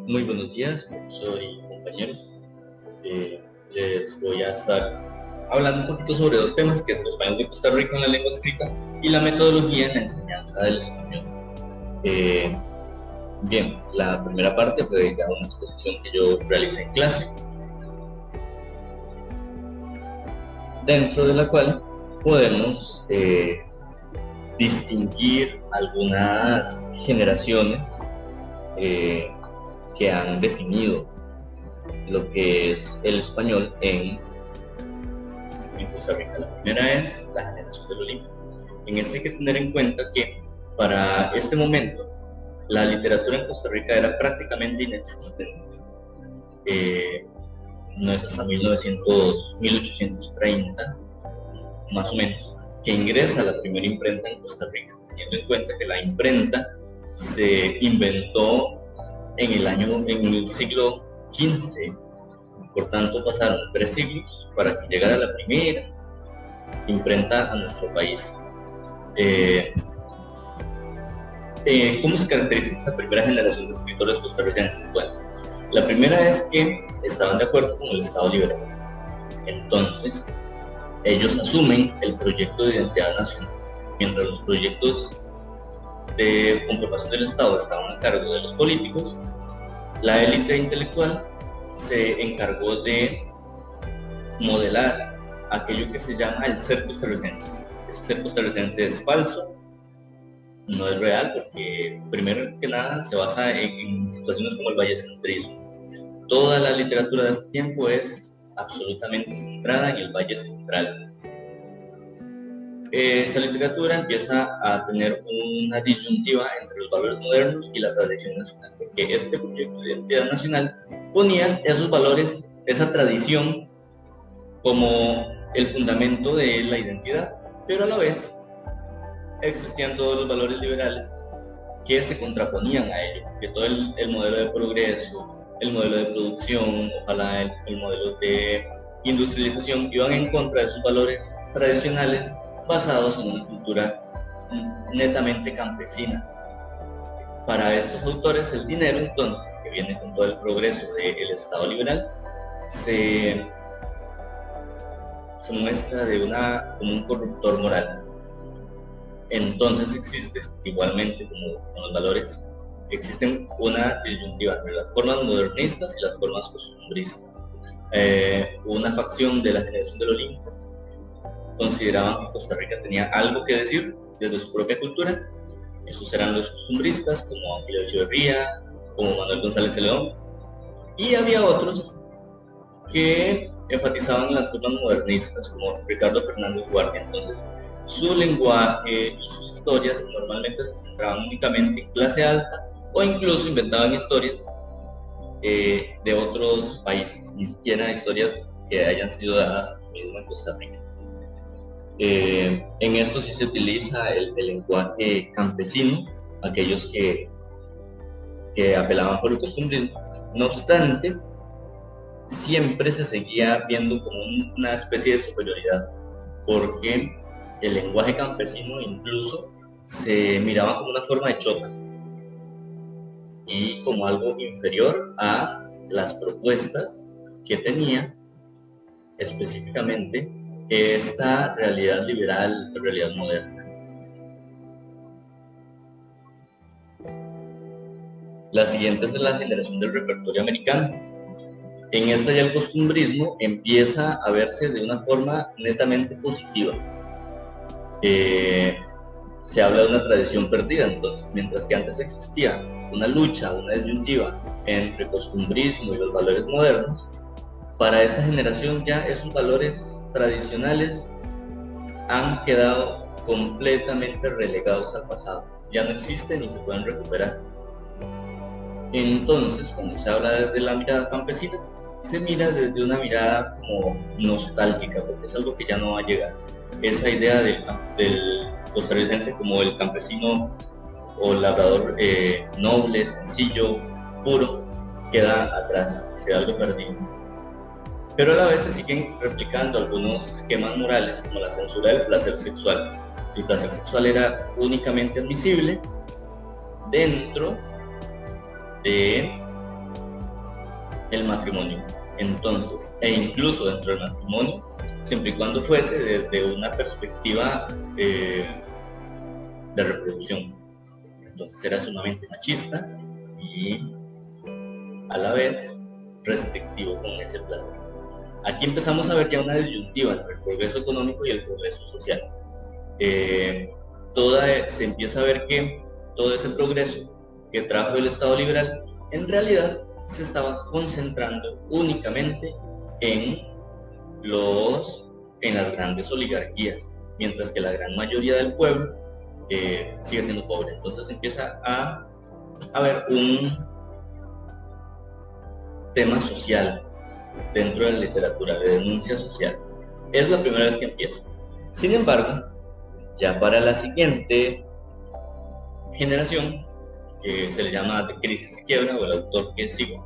Muy buenos días, profesor y compañeros. Les voy a estar hablando un poquito sobre dos temas, que es el español de Costa Rica en la lengua escrita y la metodología en la enseñanza del español. Bien, la primera parte fue dedicada a una exposición que yo realicé en clase, dentro de la cual podemos distinguir algunas generaciones que han definido lo que es el español en Costa Rica. La primera es la generación del Olimpo. En este hay que tener en cuenta que para este momento la literatura en Costa Rica era prácticamente inexistente. No es hasta 1830, más o menos, que ingresa la primera imprenta en Costa Rica, teniendo en cuenta que la imprenta se inventó en el siglo XV. Por tanto, pasaron 3 siglos para que llegara la primera imprenta a nuestro país. ¿Cómo se caracteriza esta primera generación de escritores costarricenses? Bueno, la primera es que estaban de acuerdo con el Estado liberal. Entonces, ellos asumen el proyecto de identidad nacional, mientras los proyectos de conformación del Estado estaban a cargo de los políticos. La élite intelectual se encargó de modelar aquello que se llama el ser costarricense. Ese ser costarricense es falso, no es real, porque primero que nada se basa en situaciones como el vallecentrismo. Toda la literatura de este tiempo es absolutamente centrada en el Valle Central. Esta literatura empieza a tener una disyuntiva entre los valores modernos y la tradición nacional, porque este proyecto de identidad nacional ponía esos valores, esa tradición, como el fundamento de la identidad, pero a la vez existían todos los valores liberales que se contraponían a ello, que todo el modelo de progreso, el modelo de producción, ojalá el modelo de industrialización, iban en contra de esos valores tradicionales basados en una cultura netamente campesina. Para estos autores, el dinero, entonces, que viene con todo el progreso del Estado liberal, se muestra como un corruptor moral. Entonces existe, igualmente como con los valores, existen una disyuntiva entre las formas modernistas y las formas costumbristas. Una facción de la generación del Olimpo consideraban que Costa Rica tenía algo que decir desde su propia cultura. Esos eran los costumbristas, como Ángel Echeverría, como Manuel González de León, y había otros que enfatizaban las formas modernistas, como Ricardo Fernández Guardia. Entonces, su lenguaje y sus historias normalmente se centraban únicamente en clase alta, o incluso inventaban historias de otros países, ni siquiera historias que hayan sido dadas mismo en Costa Rica. En esto sí se utiliza el lenguaje campesino, aquellos que apelaban por el costumbrismo. No obstante, siempre se seguía viendo como una especie de superioridad, porque el lenguaje campesino incluso se miraba como una forma de chota y como algo inferior a las propuestas que tenía específicamente esta realidad liberal, esta realidad moderna. La siguiente es la generación del repertorio americano. En esta ya el costumbrismo empieza a verse de una forma netamente positiva. Se habla de una tradición perdida, entonces, mientras que antes existía una lucha, una disyuntiva entre costumbrismo y los valores modernos, para esta generación ya esos valores tradicionales han quedado completamente relegados al pasado, ya no existen ni se pueden recuperar. Entonces, cuando se habla desde la mirada campesina, se mira desde una mirada como nostálgica, porque es algo que ya no va a llegar. Esa idea del costarricense como el campesino o labrador noble, sencillo, puro, queda atrás, se da algo perdido. Pero a la vez se siguen replicando algunos esquemas morales, como la censura del placer sexual. El placer sexual era únicamente admisible dentro de el matrimonio. Entonces, e incluso dentro del matrimonio, siempre y cuando fuese desde una perspectiva de reproducción. Entonces era sumamente machista y a la vez restrictivo con ese placer. Aquí empezamos a ver ya una disyuntiva entre el progreso económico y el progreso social. Se empieza a ver que todo ese progreso que trajo el Estado liberal en realidad se estaba concentrando únicamente en las grandes oligarquías, mientras que la gran mayoría del pueblo sigue siendo pobre. Entonces empieza a haber un tema social dentro de la literatura, de denuncia social. Es la primera vez que empieza. Sin embargo, ya para la siguiente generación, que se le llama de crisis y quiebra, o el autor que sigo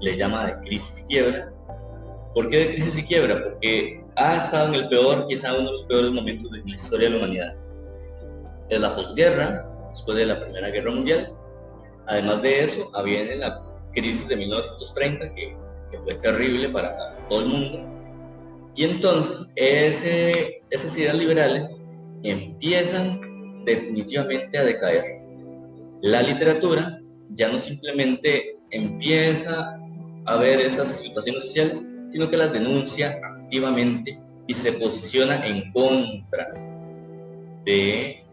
le llama de crisis y quiebra. ¿Por qué de crisis y quiebra? Porque ha estado en el peor, quizá uno de los peores momentos de la historia de la humanidad. Es la posguerra, después de la Primera Guerra Mundial. Además de eso, viene la crisis de 1930, que fue terrible para todo el mundo. Y entonces esas ideas liberales empiezan definitivamente a decaer. La literatura ya no simplemente empieza a ver esas situaciones sociales, sino que las denuncia activamente y se posiciona en contra de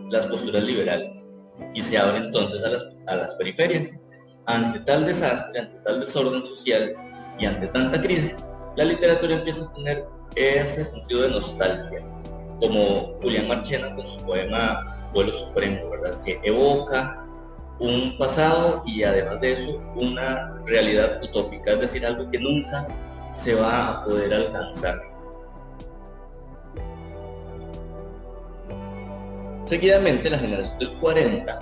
las posturas liberales y se abre entonces a las periferias. Ante tal desastre, ante tal desorden social y ante tanta crisis, la literatura empieza a tener ese sentido de nostalgia, como Julián Marchena con su poema Vuelo Supremo, ¿verdad? Que evoca un pasado y además de eso una realidad utópica, es decir, algo que nunca se va a poder alcanzar. Seguidamente, la generación del 40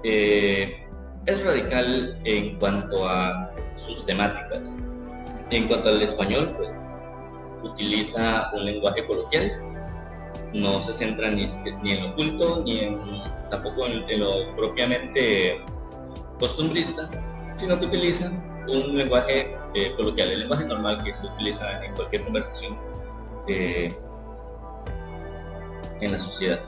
es radical en cuanto a sus temáticas. En cuanto al español, pues utiliza un lenguaje coloquial, no se centra ni en lo culto, ni tampoco en lo propiamente costumbrista, sino que utiliza un lenguaje coloquial, el lenguaje normal que se utiliza en cualquier conversación en la sociedad.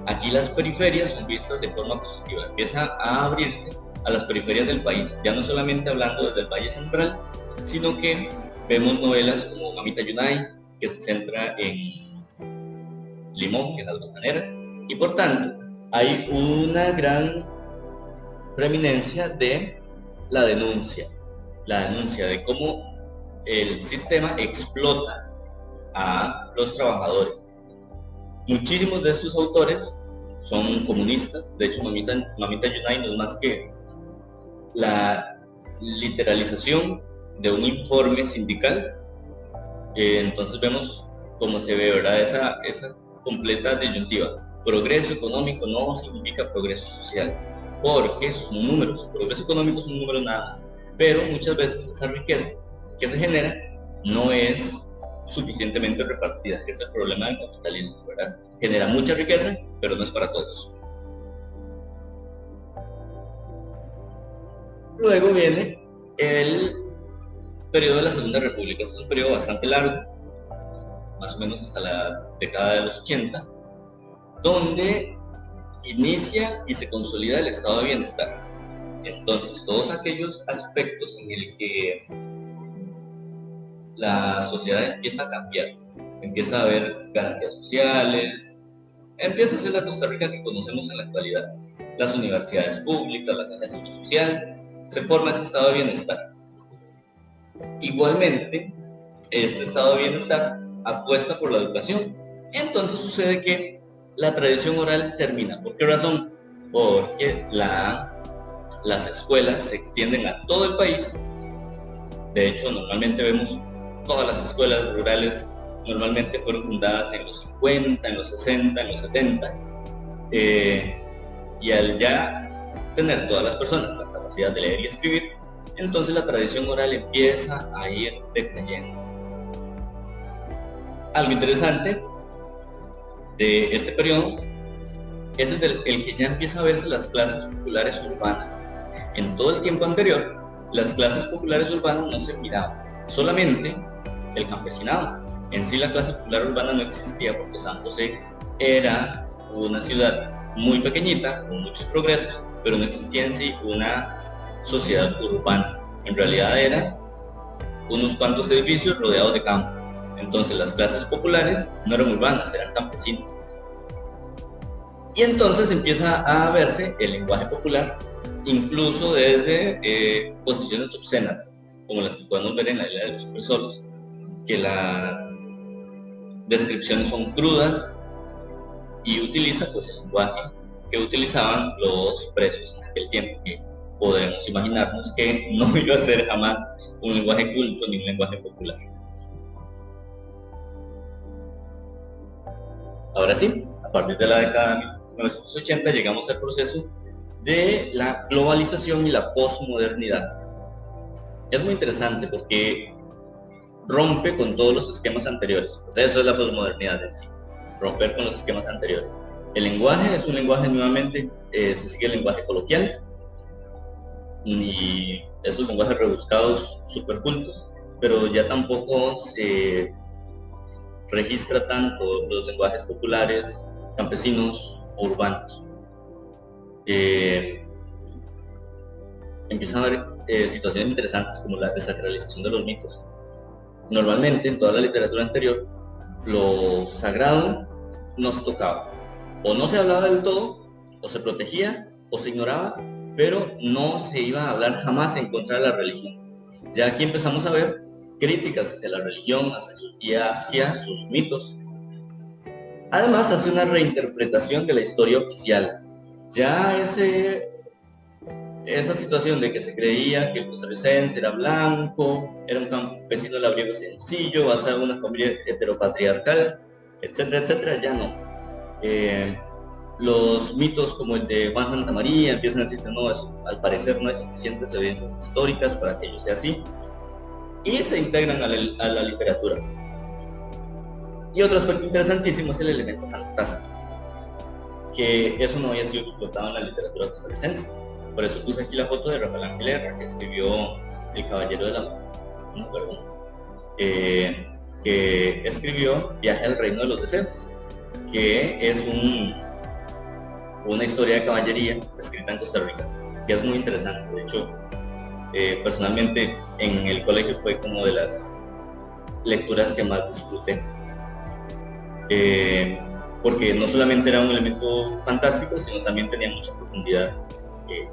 Aquí las periferias son vistas de forma positiva, empieza a abrirse a las periferias del país, ya no solamente hablando desde el Valle Central, sino que vemos novelas como Mamita Yunay, que se centra en Limón, en las Bananeras, y por tanto hay una gran preeminencia de la denuncia de cómo el sistema explota a los trabajadores. Muchísimos de estos autores son comunistas. De hecho, Mamita Yunay no es más que la literalización de un informe sindical. Entonces vemos cómo se ve, ¿verdad? Esa completa disyuntiva. Progreso económico no significa progreso social, porque son números. Progreso económico son números nada más, pero muchas veces esa riqueza que se genera no es suficientemente repartida, que es el problema del capitalismo, ¿verdad? Genera mucha riqueza, pero no es para todos. Luego viene el periodo de la Segunda República. Este es un periodo bastante largo, más o menos hasta la década de los 80, donde inicia y se consolida el estado de bienestar. Entonces, todos aquellos aspectos en el que la sociedad empieza a cambiar, empieza a haber garantías sociales, empieza a ser la Costa Rica que conocemos en la actualidad. Las universidades públicas, la caja de seguro social, se forma ese estado de bienestar. Igualmente, este estado de bienestar apuesta por la educación. Entonces sucede que la tradición oral termina. ¿Por qué razón? Porque las escuelas se extienden a todo el país. De hecho, normalmente vemos todas las escuelas rurales, normalmente fueron fundadas en los 50, en los 60, en los 70, y al ya tener todas las personas la capacidad de leer y escribir, entonces la tradición oral empieza a ir decayendo. Algo interesante de este periodo es el que ya empieza a verse las clases populares urbanas. en todo el tiempo anterior, las clases populares urbanas no se miraban, solamente el campesinado. En sí la clase popular urbana no existía porque San José era una ciudad muy pequeñita, con muchos progresos, pero no existía en sí una sociedad urbana. En realidad eran unos cuantos edificios rodeados de campo. Entonces las clases populares no eran urbanas, eran campesinas. Y entonces empieza a verse el lenguaje popular, incluso desde posiciones obscenas, como las que podemos ver en la isla de los supersolos, que las descripciones son crudas y utiliza pues el lenguaje que utilizaban los presos en aquel tiempo, que podemos imaginarnos que no iba a ser jamás un lenguaje culto ni un lenguaje popular. Ahora sí, a partir de la década de 1980 llegamos al proceso de la globalización y la posmodernidad. Es muy interesante porque rompe con todos los esquemas anteriores. O sea, eso es la posmodernidad en sí, romper con los esquemas anteriores. El lenguaje es un lenguaje nuevamente, se sigue el lenguaje coloquial y esos lenguajes rebuscados súper cultos, pero ya tampoco se registra tanto los lenguajes populares, campesinos o urbanos. Empiezan a haber situaciones interesantes como la desacralización de los mitos. Normalmente en toda la literatura anterior lo sagrado no se tocaba, o no se hablaba del todo, o se protegía, o se ignoraba, pero no se iba a hablar jamás en contra de la religión. Ya aquí empezamos a ver críticas hacia la religión y hacia sus mitos. Además hace una reinterpretación de la historia oficial. Ya esa situación de que se creía que el costarricense era blanco, era un campesino labriego sencillo, basado en una familia heteropatriarcal, etcétera, etcétera, ya no. Los mitos como el de Juan Santamaría empiezan a decirse, no, eso, al parecer no hay suficientes evidencias históricas para que ello sea así, y se integran a la literatura. Y otro aspecto interesantísimo es el elemento fantástico, que eso no había sido explotado en la literatura costarricense. Por eso puse aquí la foto de Rafael Ángel Herrera, que escribió El Caballero de la... No, perdón. Que escribió Viaje al Reino de los Deseos, que es una historia de caballería escrita en Costa Rica, que es muy interesante. De hecho, personalmente en el colegio fue como de las lecturas que más disfruté, porque no solamente era un elemento fantástico, sino también tenía mucha profundidad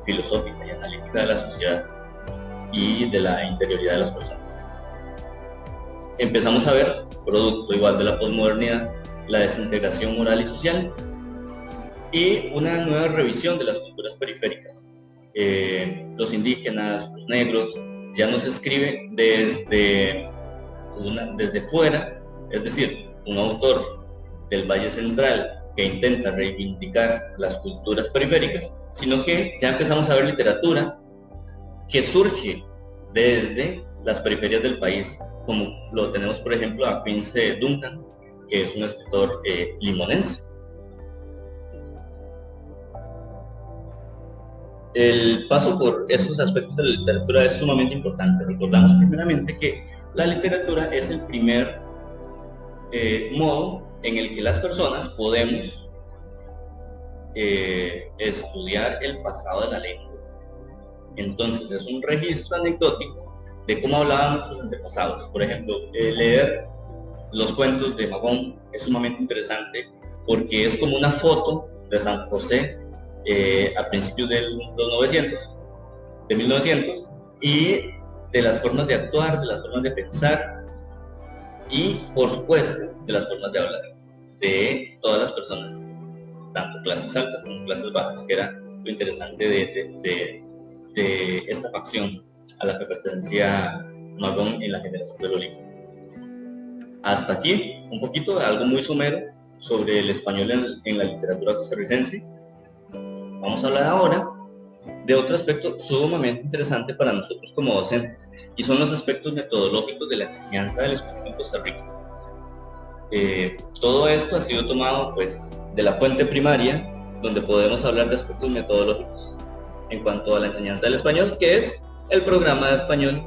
filosófica y analítica de la sociedad y de la interioridad de las personas. Empezamos a ver, producto igual de la posmodernidad, la desintegración moral y social y una nueva revisión de las culturas periféricas. Los indígenas, los negros, ya no se escribe desde fuera, es decir, un autor del Valle Central que intenta reivindicar las culturas periféricas, sino que ya empezamos a ver literatura que surge desde las periferias del país, como lo tenemos por ejemplo a Quincy Duncan, que es un escritor limonense. El paso por estos aspectos de la literatura es sumamente importante. Recordamos primeramente que la literatura es el primer modo en el que las personas podemos estudiar el pasado de la lengua. Entonces es un registro anecdótico de cómo hablaban nuestros antepasados. Por ejemplo, leer los cuentos de Magón es sumamente interesante porque es como una foto de San José a principios de los 1900, y de las formas de actuar, de las formas de pensar y, por supuesto, de las formas de hablar de todas las personas, tanto clases altas como clases bajas, que era lo interesante de esta facción a la que pertenecía Magón en la generación del Olimpo. Hasta aquí, un poquito de algo muy somero sobre el español en la literatura costarricense. Vamos a hablar ahora de otro aspecto sumamente interesante para nosotros como docentes, y son los aspectos metodológicos de la enseñanza del español en Costa Rica. Todo esto ha sido tomado pues, de la fuente primaria, donde podemos hablar de aspectos metodológicos en cuanto a la enseñanza del español, que es el programa de español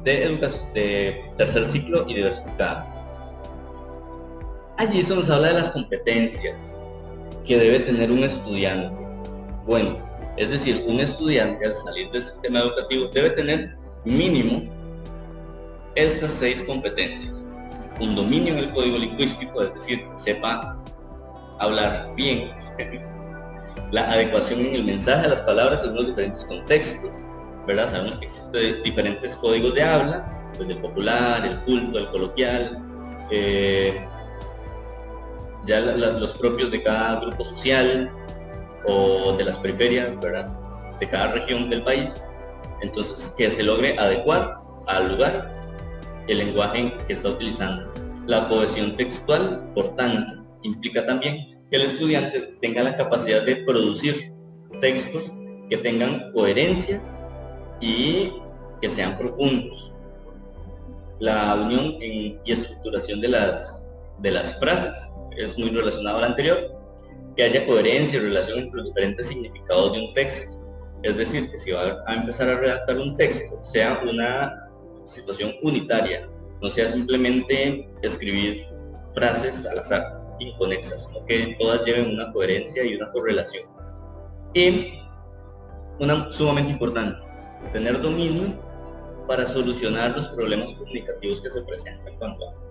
de educación de tercer ciclo y diversificado. Allí se nos habla de las competencias que debe tener un estudiante. Bueno, es decir, un estudiante al salir del sistema educativo debe tener mínimo estas 6 competencias. Un dominio en el código lingüístico, es decir, sepa hablar bien. La adecuación en el mensaje a las palabras en los diferentes contextos, ¿verdad? Sabemos que existen diferentes códigos de habla, pues el popular, el culto, el coloquial, ya los propios de cada grupo social o de las periferias, ¿verdad? De cada región del país. Entonces, que se logre adecuar al lugar el lenguaje que está utilizando. La cohesión textual, por tanto, implica también que el estudiante tenga la capacidad de producir textos que tengan coherencia y que sean profundos. La unión y estructuración de las frases es muy relacionado al anterior, que haya coherencia y relación entre los diferentes significados de un texto. Es decir, que si va a empezar a redactar un texto, sea una situación unitaria, no sea simplemente escribir frases al azar, inconexas, sino que todas lleven una coherencia y una correlación. Y una sumamente importante, tener dominio para solucionar los problemas comunicativos que se presentan cuando hablan.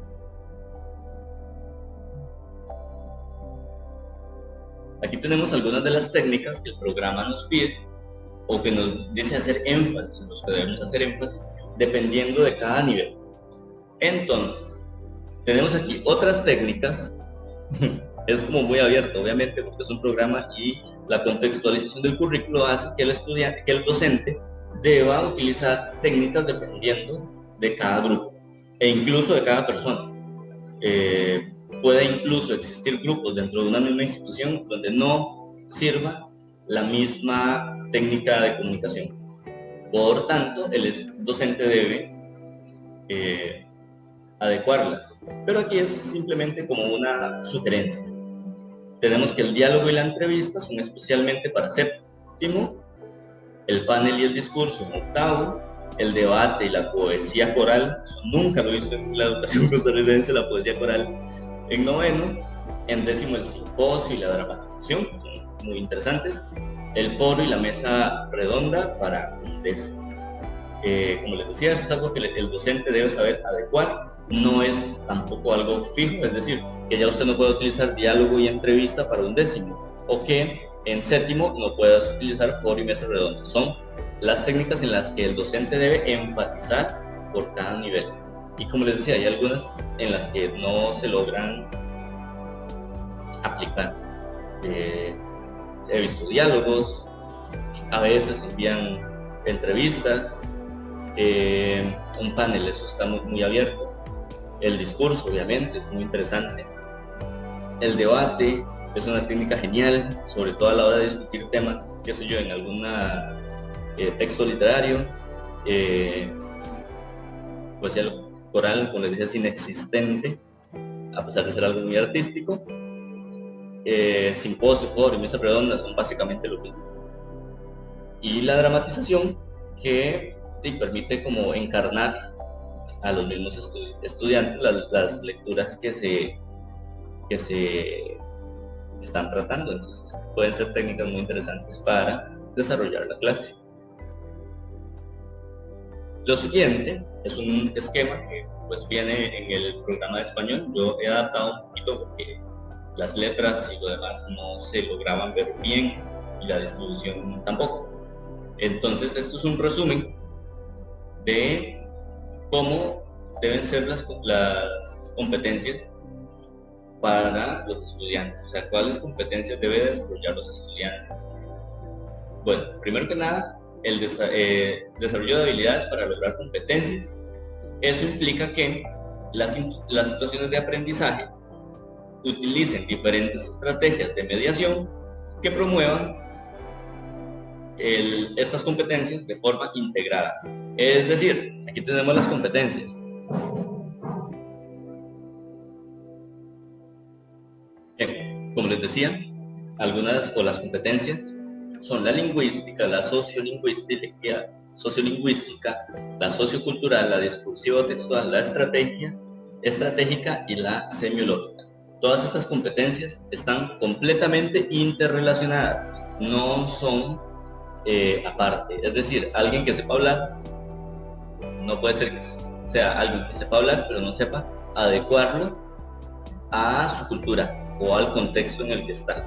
Aquí tenemos algunas de las técnicas que el programa nos pide o que nos dice hacer énfasis, en los que debemos hacer énfasis, dependiendo de cada nivel. Entonces, tenemos aquí otras técnicas. Es como muy abierto, obviamente, porque es un programa y la contextualización del currículo hace que el docente deba utilizar técnicas dependiendo de cada grupo e incluso de cada persona. Puede incluso existir grupos dentro de una misma institución donde no sirva la misma técnica de comunicación. Por tanto, el docente debe adecuarlas. Pero aquí es simplemente como una sugerencia. Tenemos que el diálogo y la entrevista son especialmente para séptimo, el panel y el discurso en octavo, el debate y la poesía coral, eso nunca lo he visto en la educación costarricense, la poesía coral, en noveno, en décimo el simposio y la dramatización, son muy interesantes, el foro y la mesa redonda para un décimo. Como les decía, eso es algo que el docente debe saber adecuar, no es tampoco algo fijo, es decir, que ya usted no puede utilizar diálogo y entrevista para un décimo, o que en séptimo no puedas utilizar foro y mesa redonda. Son las técnicas en las que el docente debe enfatizar por cada nivel. Y como les decía, hay algunas en las que no se logran aplicar. He visto diálogos, a veces envían entrevistas, un panel, eso está muy abierto. El discurso, obviamente, es muy interesante. El debate es una técnica genial, sobre todo a la hora de discutir temas, qué sé yo, en algún texto literario. Poesía coral, como les dije, es inexistente, a pesar de ser algo muy artístico. Simposio, foro y mesa redonda son básicamente lo mismo. Y la dramatización, que permite como encarnar a los mismos estudiantes las lecturas que se están tratando. Entonces pueden ser técnicas muy interesantes para desarrollar la clase. Lo siguiente es un esquema que pues viene en el programa de español. Yo he adaptado un poquito porque las letras y lo demás no se lograban ver bien y la distribución tampoco. Entonces esto es un resumen de cómo deben ser las competencias para los estudiantes, o sea, cuáles competencias deben desarrollar los estudiantes. Bueno, primero que nada, el desarrollo de habilidades para lograr competencias. Eso implica que las situaciones de aprendizaje utilicen diferentes estrategias de mediación que promuevan estas competencias de forma integrada. Es decir, aquí tenemos las competencias. Bien, como les decía, algunas o las competencias son la lingüística, la sociolingüística, la sociocultural, la discursiva textual, la estratégica y la semiológica. Todas estas competencias están completamente interrelacionadas, no son aparte. Es decir, alguien que sepa hablar, no puede ser que sea alguien que sepa hablar, pero no sepa adecuarlo a su cultura o al contexto en el que está,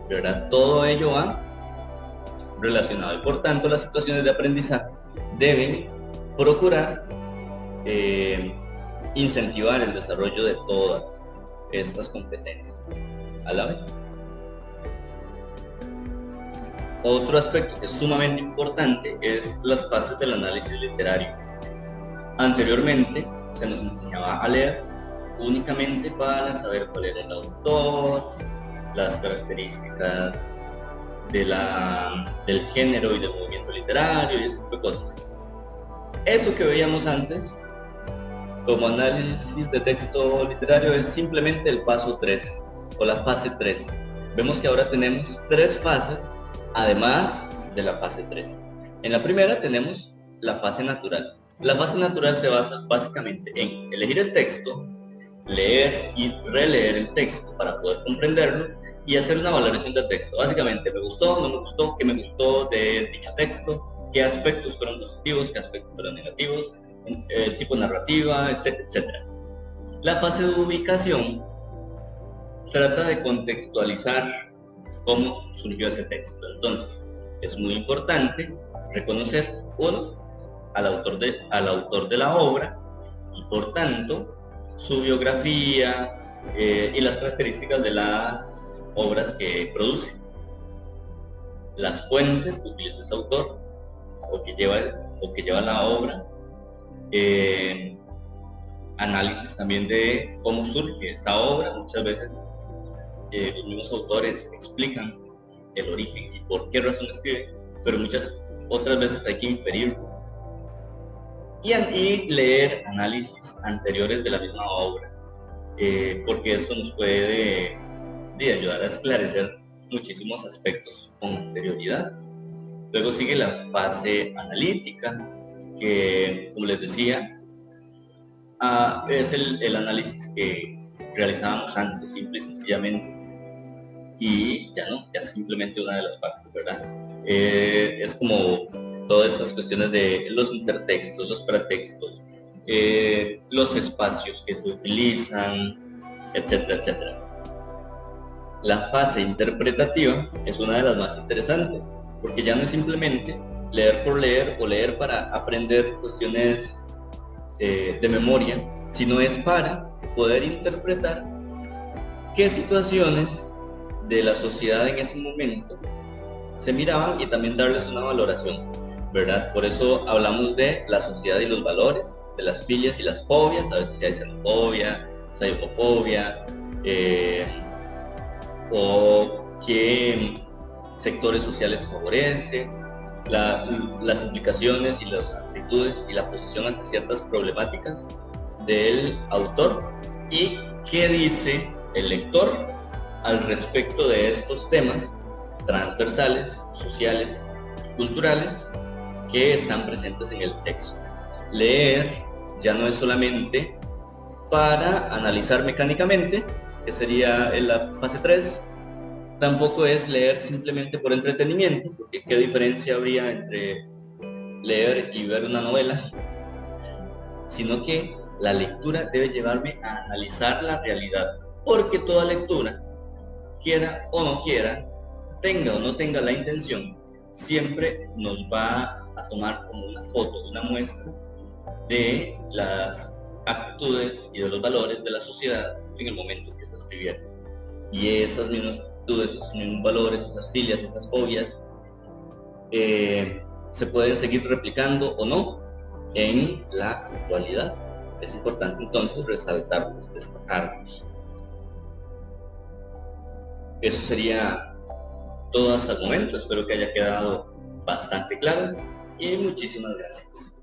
¿verdad? Todo ello va relacionado y por tanto las situaciones de aprendizaje deben procurar incentivar el desarrollo de todas estas competencias a la vez. Otro aspecto que es sumamente importante es las fases del análisis literario. Anteriormente se nos enseñaba a leer únicamente para saber cuál era el autor, las características del género y del movimiento literario y ese tipo de cosas. Eso que veíamos antes como análisis de texto literario es simplemente el paso 3 o la fase 3. Vemos que ahora tenemos 3 fases además de la fase 3. En la primera tenemos la fase natural. La fase natural se basa básicamente en elegir el texto, leer y releer el texto para poder comprenderlo y hacer una valoración del texto. Básicamente, ¿me gustó, no me gustó? ¿Qué me gustó de dicho texto? ¿Qué aspectos fueron positivos? ¿Qué aspectos fueron negativos? El tipo de narrativa, etc. La fase de ubicación trata de contextualizar cómo surgió ese texto. Entonces, es muy importante reconocer, uno, al autor de la obra y, por tanto, su biografía y las características de las obras que produce, las fuentes que utiliza ese autor o que lleva la obra, análisis también de cómo surge esa obra. Muchas veces los mismos autores explican el origen y por qué razón escriben, pero muchas otras veces hay que inferirlo y leer análisis anteriores de la misma obra, porque esto nos puede ayudar a esclarecer muchísimos aspectos con anterioridad. Luego sigue la fase analítica, que, como les decía, es el análisis que realizábamos antes, simple y sencillamente, y ya no, ya simplemente una de las partes, ¿verdad? Es como todas estas cuestiones de los intertextos, los pretextos, los espacios que se utilizan, etcétera, etcétera. La fase interpretativa es una de las más interesantes, porque ya no es simplemente leer por leer o leer para aprender cuestiones de memoria, sino es para poder interpretar qué situaciones de la sociedad en ese momento se miraban y también darles una valoración, ¿verdad? Por eso hablamos de la sociedad y los valores, de las filias y las fobias, a veces hay xenofobia, homofobia, o qué sectores sociales favorece, las implicaciones y las actitudes y la posición hacia ciertas problemáticas del autor y qué dice el lector al respecto de estos temas transversales, sociales y culturales que están presentes en el texto. Leer ya no es solamente para analizar mecánicamente, que sería en la fase 3, tampoco es leer simplemente por entretenimiento, porque qué diferencia habría entre leer y ver una novela, sino que la lectura debe llevarme a analizar la realidad, porque toda lectura, quiera o no quiera, tenga o no tenga la intención, siempre nos va a tomar como una foto, una muestra de las actitudes y de los valores de la sociedad en el momento que se escribieron. Y esas mismas actitudes, esos mismos valores, esas filias, esas fobias, se pueden seguir replicando o no en la actualidad. Es importante entonces resaltarlos, destacarlos. Eso sería todo hasta el momento. Espero que haya quedado bastante claro y muchísimas gracias.